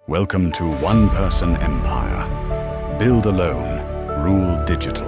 Welcome to One Person Empire. Build alone, rule digital.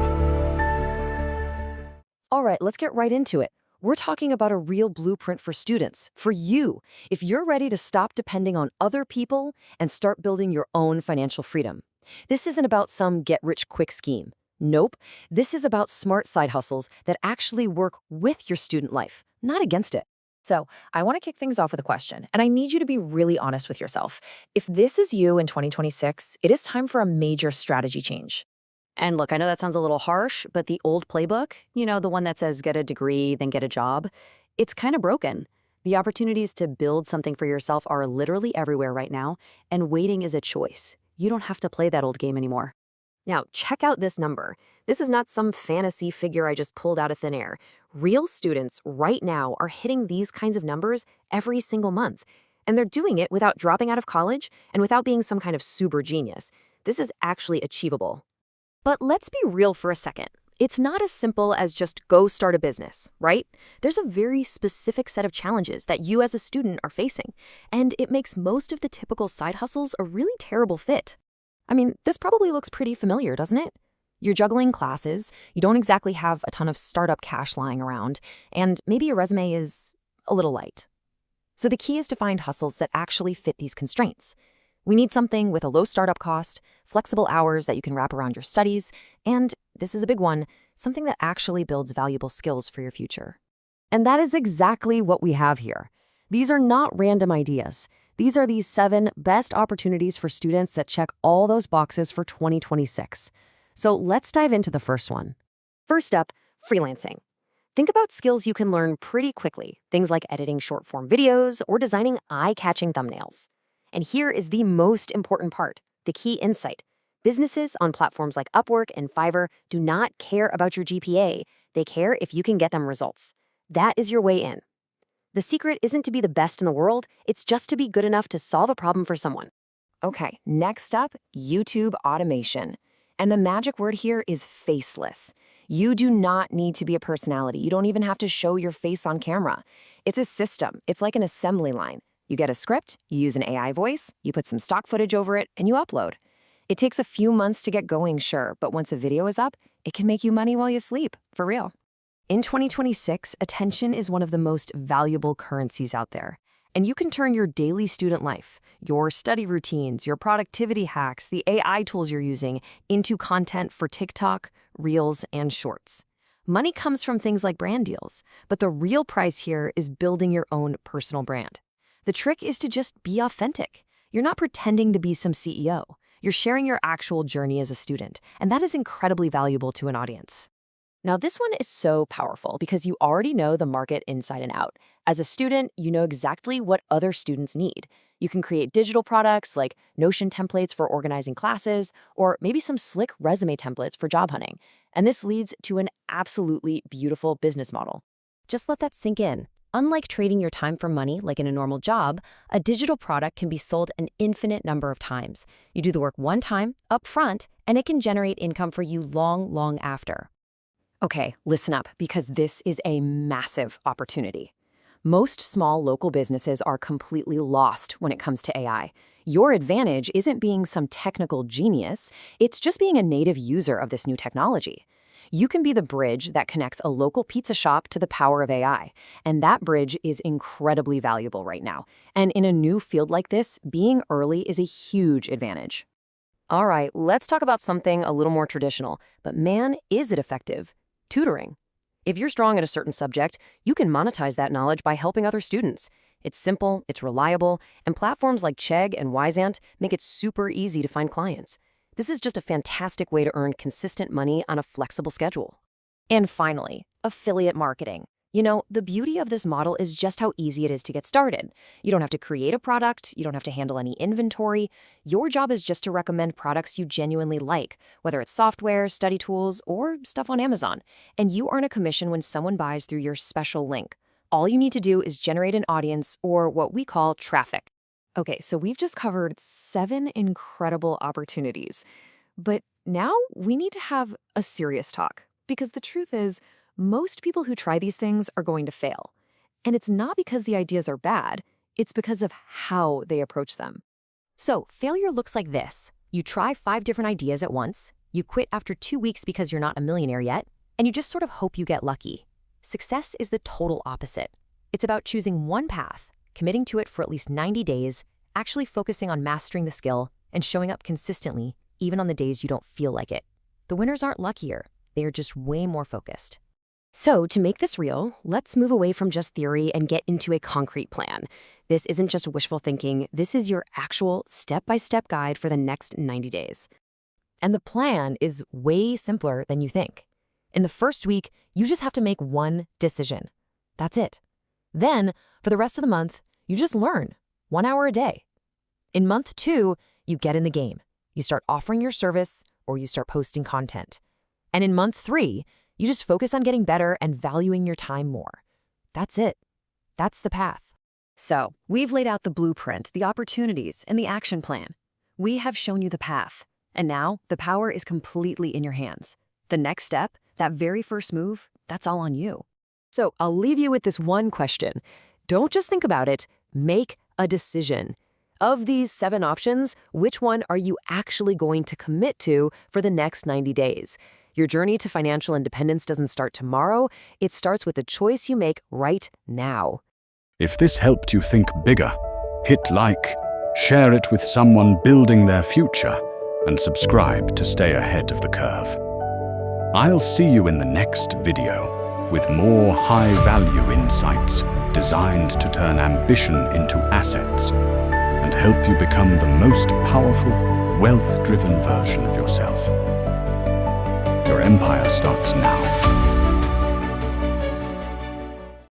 All right, let's get right into it. We're talking about a real blueprint for students, for you, if you're ready to stop depending on other people and start building your own financial freedom. This isn't about some get-rich-quick scheme. Nope, this is about smart side hustles that actually work with your student life, not against it. So, I want to kick things off with a question, and I need you to be really honest with yourself. If this is you in 2026, it is time for a major strategy change. And look, I know that sounds a little harsh, but the old playbook, the one that says get a degree, then get a job, it's kind of broken. The opportunities to build something for yourself are literally everywhere right now, and waiting is a choice. You don't have to play that old game anymore. Now, check out this number. This is not some fantasy figure I just pulled out of thin air. Real students right now are hitting these kinds of numbers every single month. And they're doing it without dropping out of college and without being some kind of super genius. This is actually achievable. But let's be real for a second. It's not as simple as just go start a business, right? There's a very specific set of challenges that you as a student are facing, and it makes most of the typical side hustles a really terrible fit. I mean, this probably looks pretty familiar, doesn't it? You're juggling classes, you don't exactly have a ton of startup cash lying around, and maybe your resume is a little light. So the key is to find hustles that actually fit these constraints. We need something with a low startup cost, flexible hours that you can wrap around your studies, and, this is a big one, something that actually builds valuable skills for your future. And that is exactly what we have here. These are not random ideas. These are the 7 best opportunities for students that check all those boxes for 2026. So let's dive into the first one. First up, freelancing. Think about skills you can learn pretty quickly, things like editing short-form videos or designing eye-catching thumbnails. And here is the most important part, the key insight. Businesses on platforms like Upwork and Fiverr do not care about your GPA. They care if you can get them results. That is your way in. The secret isn't to be the best in the world, it's just to be good enough to solve a problem for someone. Okay, next up, YouTube automation. And the magic word here is faceless. You do not need to be a personality. You don't even have to show your face on camera. It's a system. It's like an assembly line. You get a script, you use an AI voice, you put some stock footage over it, and you upload. It takes a few months to get going, sure, but once a video is up, it can make you money while you sleep, for real. In 2026, attention is one of the most valuable currencies out there. And you can turn your daily student life, your study routines, your productivity hacks, the AI tools you're using, into content for TikTok, Reels, and Shorts. Money comes from things like brand deals, but the real prize here is building your own personal brand. The trick is to just be authentic. You're not pretending to be some CEO. You're sharing your actual journey as a student, and that is incredibly valuable to an audience. Now, this one is so powerful because you already know the market inside and out. As a student, you know exactly what other students need. You can create digital products like Notion templates for organizing classes, or maybe some slick resume templates for job hunting. And this leads to an absolutely beautiful business model. Just let that sink in. Unlike trading your time for money like in a normal job, a digital product can be sold an infinite number of times. You do the work one time, up front, and it can generate income for you long after. Okay, listen up, because this is a massive opportunity. Most small local businesses are completely lost when it comes to AI. Your advantage isn't being some technical genius, it's just being a native user of this new technology. You can be the bridge that connects a local pizza shop to the power of AI, and that bridge is incredibly valuable right now. And in a new field like this, being early is a huge advantage. All right, let's talk about something a little more traditional, but man, is it effective. Tutoring. If you're strong at a certain subject, you can monetize that knowledge by helping other students. It's simple, it's reliable, and platforms like Chegg and Wyzant make it super easy to find clients. This is just a fantastic way to earn consistent money on a flexible schedule. And finally, affiliate marketing. The beauty of this model is just how easy it is to get started. You don't have to create a product, you don't have to handle any inventory. Your job is just to recommend products you genuinely like, whether it's software, study tools, or stuff on Amazon. And you earn a commission when someone buys through your special link. All you need to do is generate an audience, or what we call traffic. Okay, so we've just covered 7 incredible opportunities. But now we need to have a serious talk, because the truth is, most people who try these things are going to fail. And it's not because the ideas are bad, it's because of how they approach them. So failure looks like this. You try 5 different ideas at once, you quit after 2 weeks because you're not a millionaire yet, and you just sort of hope you get lucky. Success is the total opposite. It's about choosing one path, committing to it for at least 90 days, actually focusing on mastering the skill, and showing up consistently, even on the days you don't feel like it. The winners aren't luckier, they are just way more focused. So, to make this real, let's move away from just theory and get into a concrete plan. This isn't just wishful thinking, this is your actual step-by-step guide for the next 90 days. And the plan is way simpler than you think. In the first week, you just have to make one decision. That's it. Then, for the rest of the month, you just learn 1 hour a day. In month 2, you get in the game. You start offering your service or you start posting content. And in month 3, you just focus on getting better and valuing your time more. That's it. That's the path. So, we've laid out the blueprint, the opportunities, and the action plan. We have shown you the path. And now, the power is completely in your hands. The next step, that very first move, that's all on you. So, I'll leave you with this one question. Don't just think about it, make a decision. Of these 7 options, which one are you actually going to commit to for the next 90 days? Your journey to financial independence doesn't start tomorrow, it starts with the choice you make right now. If this helped you think bigger, hit like, share it with someone building their future, and subscribe to stay ahead of the curve. I'll see you in the next video with more high-value insights designed to turn ambition into assets and help you become the most powerful, wealth-driven version of yourself. Your empire starts now.